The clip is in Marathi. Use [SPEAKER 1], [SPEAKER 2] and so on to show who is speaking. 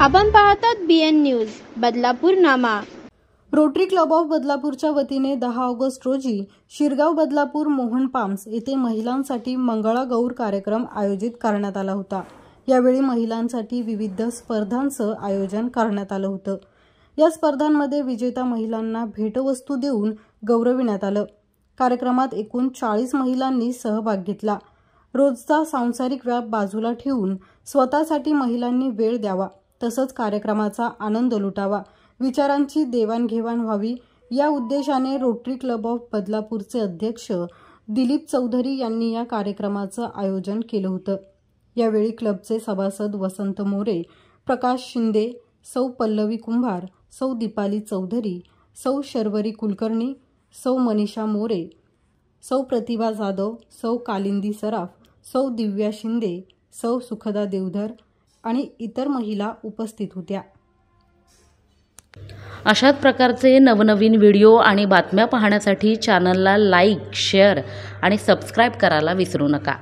[SPEAKER 1] आपण पाहतात BN news Badlapur Nama.
[SPEAKER 2] Rotary club of बदलापूरच्या वतीने 10 ऑगस्ट रोजी शिरगाव बदलापूर मोहन पाम्स येथे महिलांसाठी मंगळागौर कार्यक्रम आयोजित करण्यात आला होता। यावेळी महिलांसाठी विविध स्पर्धांचं आयोजन करण्यात आलं होतं। या स्पर्धांमध्ये विजेता महिलांना भेटवस्तू देऊन गौरविण्यात आलं। कार्यक्रमात एकूण 40 महिलांनी सहभाग घेतला। रोजचा सांसारिक व्याप बाजूला ठेवून स्वतःसाठी महिलांनी वेळ द्यावा, तसंच कार्यक्रमाचा आनंद लुटावा, विचारांची देवाणघेवाण व्हावी या उद्देशाने रोटरी क्लब ऑफ बदलापूरचे अध्यक्ष दिलीप चौधरी यांनी या कार्यक्रमाचं आयोजन केलं होतं। यावेळी क्लबचे सभासद वसंत मोरे, प्रकाश शिंदे, सौ पल्लवी कुंभार, सौ दीपाली चौधरी, सौ शर्वरी कुलकर्णी, सौ मनीषा मोरे, सौ प्रतिभा जाधव, सौ कालिंदी सराफ, सौ दिव्या शिंदे, सौ सुखदा देवधर आणि इतर महिला उपस्थित होत्या।
[SPEAKER 3] अशाच प्रकारचे नवनवीन व्हिडिओ आणि बातम्या पाहण्यासाठी चॅनलला लाईक, शेअर आणि सबस्क्राईब करायला विसरू नका।